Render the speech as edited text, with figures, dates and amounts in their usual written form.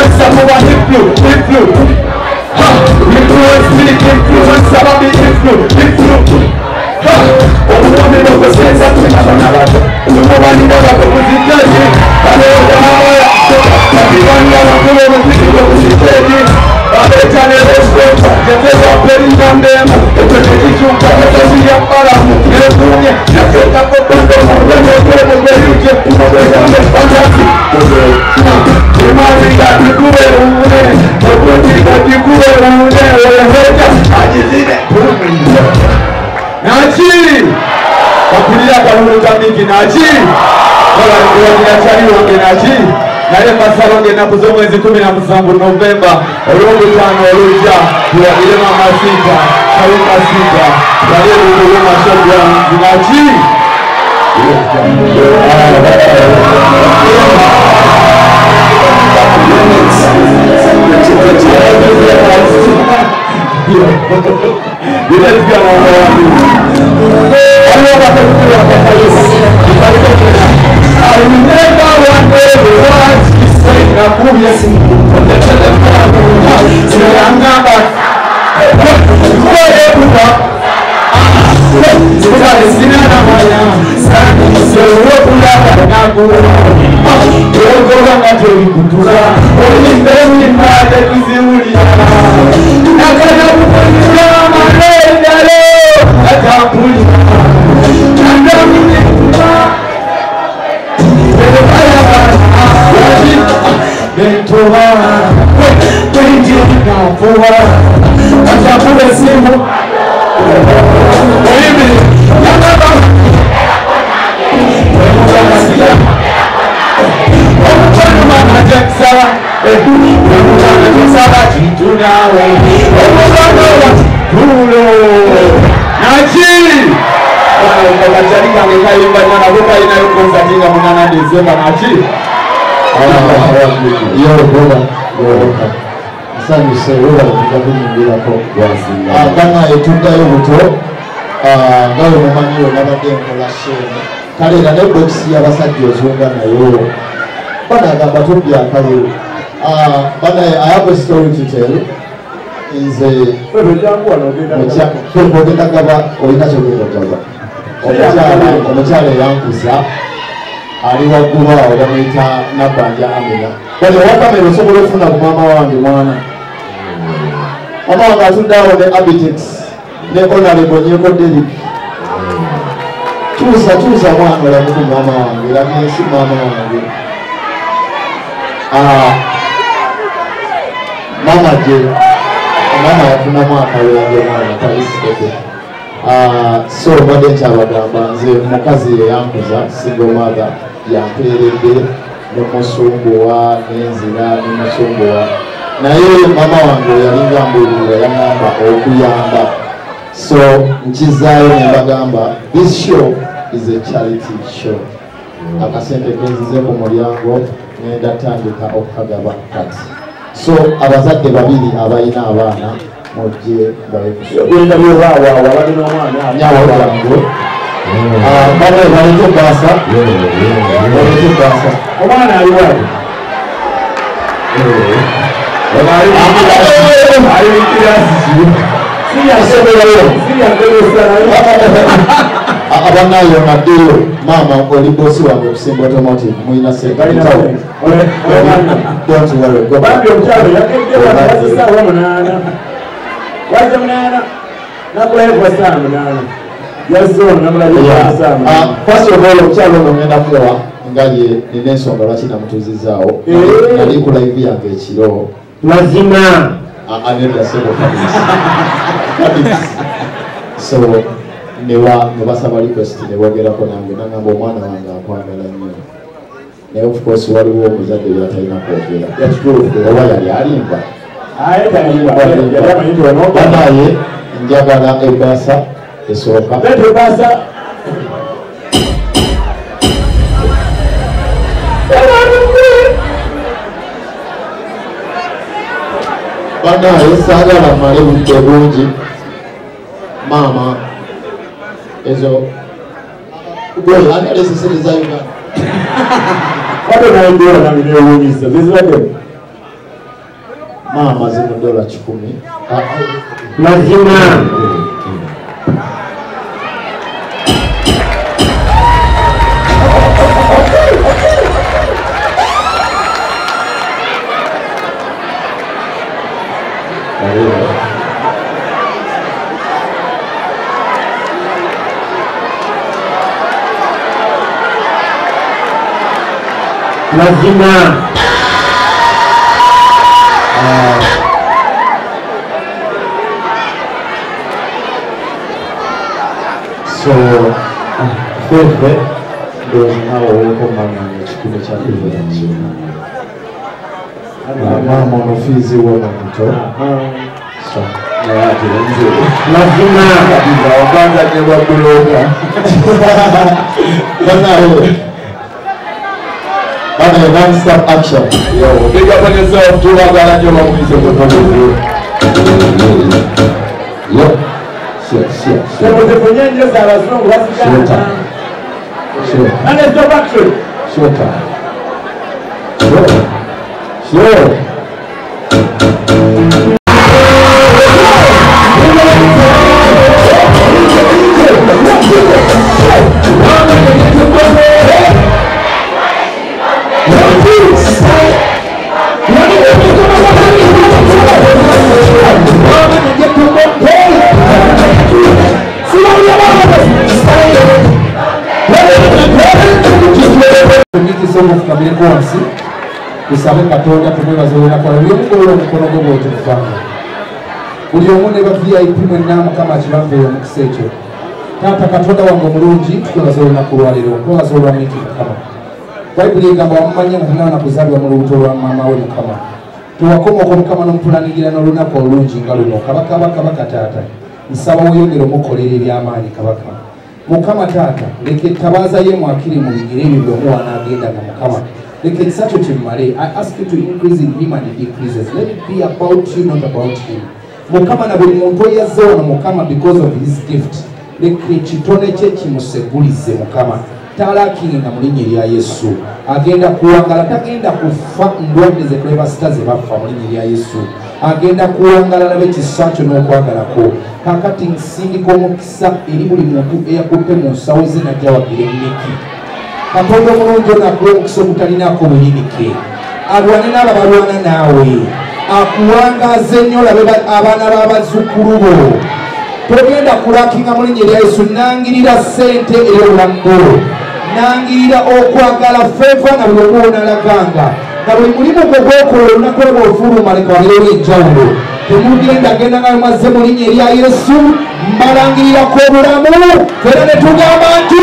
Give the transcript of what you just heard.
influencer muba influence me influencer babi influence omuwami nokusenza twinabana bato umubalina bato muzitaji baleodaaya abibanga bakulu omuziki okuziteji abetane responsa jeteza perindandemu ekwekekicumpa etaziyambalamu nekunye naketakobandemu lwenekwemugweruje obwegambe fanasi imaringa tikuberune okutika tikuberune oyehoja ajizine Nachi Wakulia kalulu kamiki Nachi Wala chari wange Nachi Nale masalonge na kuzo mwezi 17 Novemba Olongo tano oluja Kwa ilema masika Kawika sika Wale ulema shogwa Nachi Kana etudayo buto ngawe mumanyiyo nabadde la shene kale na box y'abasajja ozunga nayo banagamba tubyakayo bana I have a story to tell is a ogenda gaba olina kyogenda omukyala yankuza ali waggulu awo bamuyita Nabbanja Amina bali wakamera osobola okufuna ku maama wange mwana mama wange atudde awo ne Abitex ne Honorable Nyeko Derek tuusa mwana olamu ku maama wange era nensi maama wange mama yafunamu akawenje mwana talisikete so mbadde nkyabagamba nze mukazi yeyankuza single mother yampeeredde ne musumbuwa nenzira ne musumbuwa naye mama wange yalinga mbulira yangamba okuyamba so nkizaayo nembagamba this show is a charity show akasente kenzize ku mulyango ngenda tandika okukagaba kati so abazadde babiri abalina abaana mujje bayegenda byobawa balina omwana nyawo yange baba balete basa omwana ali wali abanayo naddeyo maama oli bosi wange okusimba automotive muyina sente don't worry go back first of all omukyalo ono ngenda kuwa nga ye nina ensonga lwaki namutuzizaawo nali ku live yange ekiro mazima anedasebo so ne basaba request ne bogerako nange nangamba omwana wange akwagala nnyo naye of course waliwo omuzadde byatalina kwogera oba yali alimba banaye njagala ebasa esooka banaye saagala male budde bungi maama ezo gwe analeseseriza Uganda bado naendelea na minewumiza zizibadde Mama zino $10. Lazima. Lazima. So Fefe ndio zinaweka mama chakula cha kulia. Mama mfizi wa mtoto. So na watu wengi. Lazima. Ndio kwanza ni wakuloka. Bana one stop action. Yo, big up on yourself. Do what God you want to do. Yo. Sure. And let's go back to it. Sure. Kukabili kwansi kusabe katonda tumwebazoera kwa byongolo mukono gwo tufanga buli omune ba VIP mwennamu kama kibaveyo mu kiseekyo tata katonda wange omulungi tukwebazoera kulwaliro twebazoera mwiti mukama bayibuli egamba wamumanya nga tunana kuzalibwa mu lubuto lwa maama we mukama tuwakomoko mukama n'omutulanigira n'olunaku olungi nga luno kabaka taata nsaba weyongere omukolera ebyamaanyi kabaka mukama taata leke tabaza ye mwakiri mu bigere ebyo by'omuwana agenda nga mukama leke kisakyo kimmale. I ask you to increase in him and he decreases. Let it be about you, not about him. Mukama na buli muntu oyazze wano mukama because of his gift leke kitone kye kimusegulize mukama talakinga mu linnya erya Yesu agenda kuwangala tagenda kufa ndwadde ze Cleverstar ze bafa mu linnya erya Yesu agenda kuwangala nabe kisakyo n'okwagalako kakati nsindika omukisa eri buli muntu eyakutte mu nsawo ze najja wagira emmiki katonda omulungi onakuwa omukisa ogutalinaako buyinike alwane n'abo balwana naawe akuwangaza ennyo olabe abaana b'abazzukulu bo togenda kulakinga mu linnya erya Yesu nangirira ssente ey'obulamu bwo nangirira okwagala feeva na buli omu onalaganga na buli mulimu gwe gwokola olunaku lwe bw'ofuluma leka wabeewo enjawulo temugenda genda nga bwemazze mu linnya erya Yesu mbalangirirako obulamu era ne tugamba nti